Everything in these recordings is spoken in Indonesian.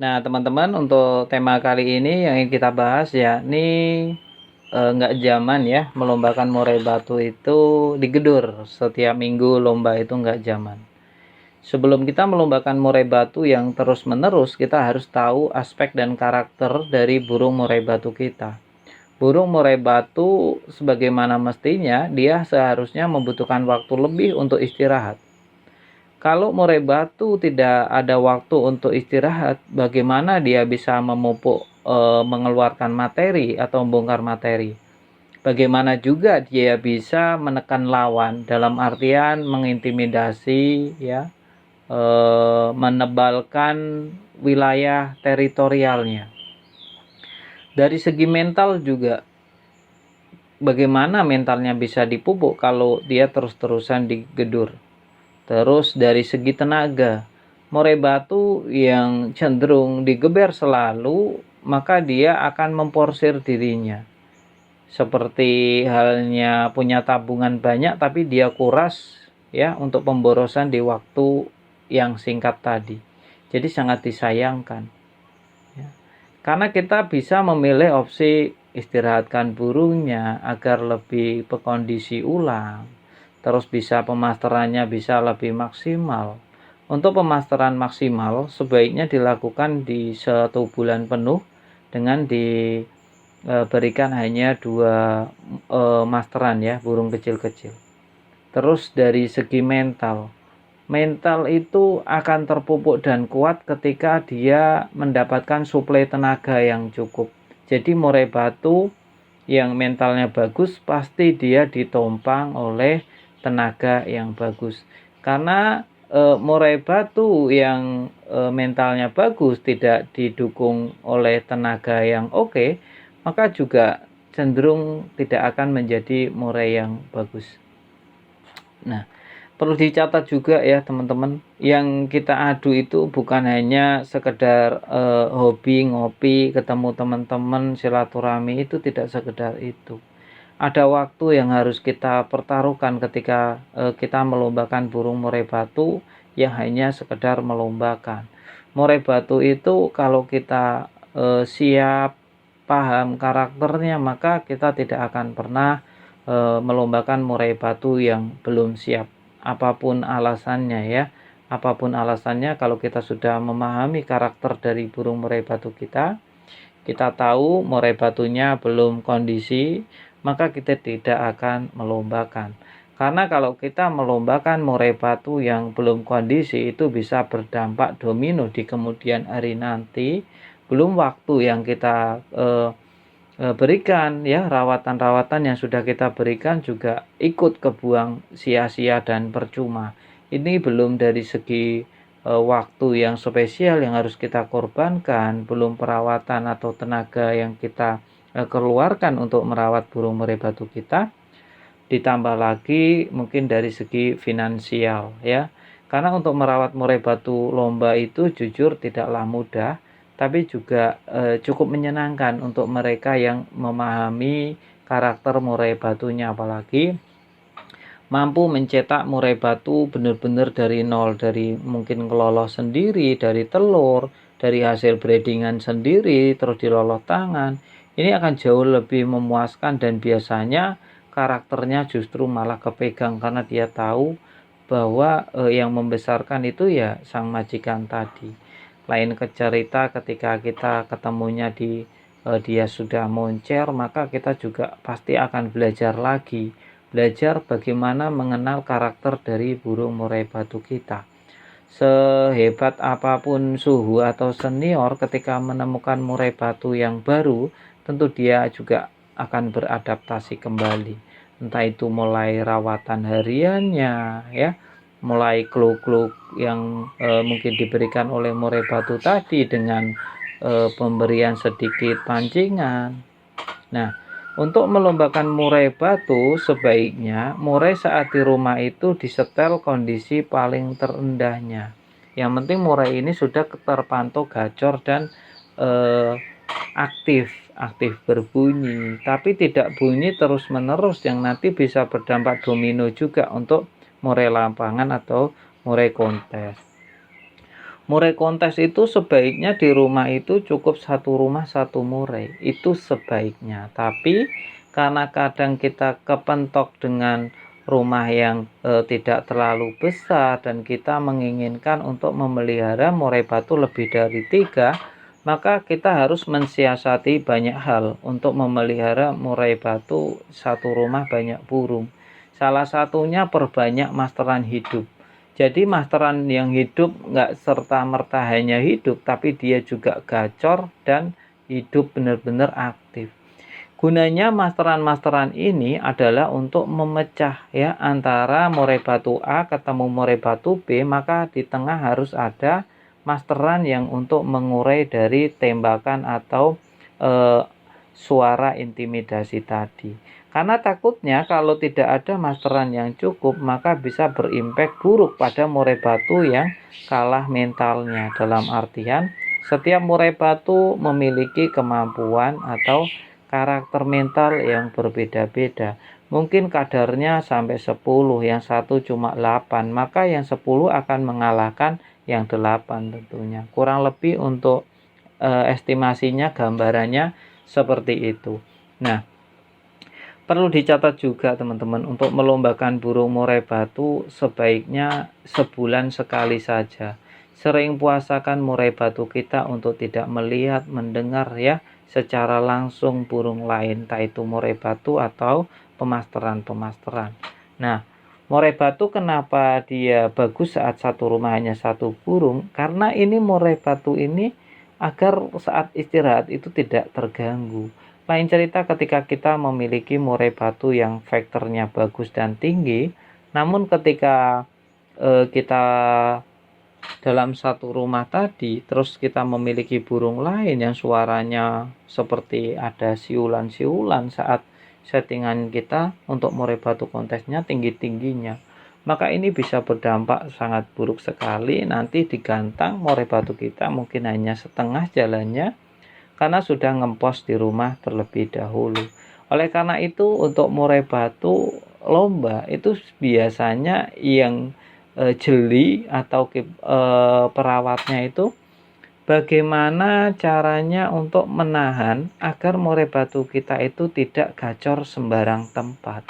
Nah, teman-teman, untuk tema kali ini yang ingin kita bahas yakni nggak zaman ya, melombakan murai batu itu digedur. Setiap minggu lomba itu nggak zaman. Sebelum kita melombakan murai batu yang terus-menerus, kita harus tahu aspek dan karakter dari burung murai batu kita. Burung murai batu sebagaimana mestinya, dia seharusnya membutuhkan waktu lebih untuk istirahat. Kalau murai batu tidak ada waktu untuk istirahat, bagaimana dia bisa memupuk, mengeluarkan materi atau membongkar materi? Bagaimana juga dia bisa menekan lawan dalam artian mengintimidasi, ya, menebalkan wilayah teritorialnya. Dari segi mental juga, bagaimana mentalnya bisa dipupuk kalau dia terus-terusan digedur? Terus dari segi tenaga, murai batu yang cenderung digeber selalu, maka dia akan memporsir dirinya. Seperti halnya punya tabungan banyak tapi dia kuras ya untuk pemborosan di waktu yang singkat tadi. Jadi sangat disayangkan. Ya. Karena kita bisa memilih opsi istirahatkan burungnya agar lebih berkondisi ulang. Terus bisa pemasterannya bisa lebih maksimal. Untuk pemasteran maksimal sebaiknya dilakukan di 1 bulan penuh dengan diberikan hanya 2 masteran ya, burung kecil-kecil. Terus dari segi mental, mental itu akan terpupuk dan kuat ketika dia mendapatkan suplai tenaga yang cukup. Jadi murai batu yang mentalnya bagus pasti dia ditompang oleh tenaga yang bagus. Karena murai batu yang mentalnya bagus tidak didukung oleh tenaga yang oke, maka juga cenderung tidak akan menjadi murai yang bagus. Nah, perlu dicatat juga ya teman-teman, yang kita adu itu bukan hanya sekedar hobi ngopi, ketemu teman-teman, silaturahmi, itu tidak sekedar itu. Ada waktu yang harus kita pertaruhkan ketika kita melombakan burung murai batu yang hanya sekedar melombakan. Murai batu itu kalau kita siap, paham karakternya, maka kita tidak akan pernah melombakan murai batu yang belum siap. Apapun alasannya ya, apapun alasannya, kalau kita sudah memahami karakter dari burung murai batu kita tahu murai batunya belum kondisi, maka kita tidak akan melombakan. Karena kalau kita melombakan murai batu yang belum kondisi, itu bisa berdampak domino di kemudian hari nanti. Belum waktu yang kita berikan ya, rawatan-rawatan yang sudah kita berikan juga ikut kebuang sia-sia dan percuma. Ini belum dari segi waktu yang spesial yang harus kita korbankan, belum perawatan atau tenaga yang kita keluarkan untuk merawat burung murai batu kita, ditambah lagi mungkin dari segi finansial ya. Karena untuk merawat murai batu lomba itu jujur tidaklah mudah, tapi juga cukup menyenangkan untuk mereka yang memahami karakter murai batunya, apalagi mampu mencetak murai batu benar-benar dari nol, dari mungkin ngeloloh sendiri, dari telur, dari hasil breedingan sendiri, terus diloloh tangan. Ini akan jauh lebih memuaskan dan biasanya karakternya justru malah kepegang karena dia tahu bahwa yang membesarkan itu ya sang majikan tadi. Lain cerita ketika kita ketemunya di dia sudah moncer, maka kita juga pasti akan belajar lagi, belajar bagaimana mengenal karakter dari burung murai batu kita. Sehebat apapun suhu atau senior, ketika menemukan murai batu yang baru, tentu dia juga akan beradaptasi kembali. Entah itu mulai rawatan hariannya ya, mulai clue-clue yang mungkin diberikan oleh murai batu tadi dengan pemberian sedikit pancingan. Nah, untuk melombakan murai batu sebaiknya murai saat di rumah itu disetel kondisi paling terendahnya. Yang penting murai ini sudah terpantau gacor dan aktif berbunyi, tapi tidak bunyi terus-menerus yang nanti bisa berdampak domino juga untuk murai lapangan atau murai kontes. Murai kontes itu sebaiknya di rumah itu cukup satu rumah satu murai, itu sebaiknya. Tapi karena kadang kita kepentok dengan rumah yang tidak terlalu besar dan kita menginginkan untuk memelihara murai batu lebih dari 3, maka kita harus mensiasati banyak hal untuk memelihara murai batu satu rumah banyak burung. Salah satunya perbanyak masteran hidup. Jadi masteran yang hidup nggak serta-merta hanya hidup, tapi dia juga gacor dan hidup benar-benar aktif. Gunanya masteran-masteran ini adalah untuk memecah ya antara murai batu A ketemu murai batu B, maka di tengah harus ada masteran yang untuk mengurai dari tembakan atau suara intimidasi tadi. Karena takutnya kalau tidak ada masteran yang cukup, maka bisa berimpak buruk pada murai batu yang kalah mentalnya. Dalam artian, setiap murai batu memiliki kemampuan atau karakter mental yang berbeda-beda. Mungkin kadarnya sampai 10, yang satu cuma 8, maka yang 10 akan mengalahkan yang 8 tentunya. Kurang lebih untuk estimasinya, gambarannya seperti itu. Nah, perlu dicatat juga teman-teman, untuk melombakan burung murai batu sebaiknya sebulan sekali saja. Sering puasakan murai batu kita untuk tidak melihat, mendengar ya secara langsung burung lain, entah itu murai batu atau pemasteran-pemasteran. Nah, murai batu kenapa dia bagus saat satu rumah hanya satu burung? Karena ini murai batu ini agar saat istirahat itu tidak terganggu. Lain cerita ketika kita memiliki murai batu yang faktornya bagus dan tinggi, namun ketika kita dalam satu rumah tadi, terus kita memiliki burung lain yang suaranya seperti ada siulan-siulan saat settingan kita untuk murai batu kontesnya tinggi-tingginya, maka ini bisa berdampak sangat buruk sekali. Nanti digantang murai batu kita mungkin hanya setengah jalannya karena sudah ngempos di rumah terlebih dahulu. Oleh karena itu, untuk murai batu lomba itu biasanya yang jeli atau perawatnya itu bagaimana caranya untuk menahan agar murai batu kita itu tidak gacor sembarang tempat.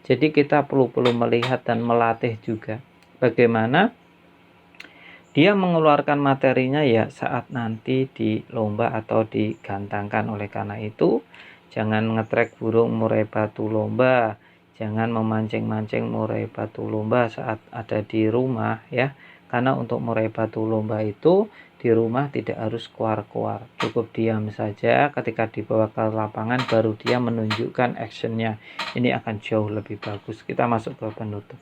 Jadi kita perlu melihat dan melatih juga bagaimana dia mengeluarkan materinya ya saat nanti di lomba atau digantangkan. Oleh karena itu, jangan ngetrek burung murai batu lomba, jangan memancing-mancing murai batu lomba saat ada di rumah ya. Karena untuk murai batu lomba itu di rumah tidak harus keluar-keluar, cukup diam saja. Ketika dibawa ke lapangan baru dia menunjukkan actionnya. Ini akan jauh lebih bagus. Kita masuk ke penutup.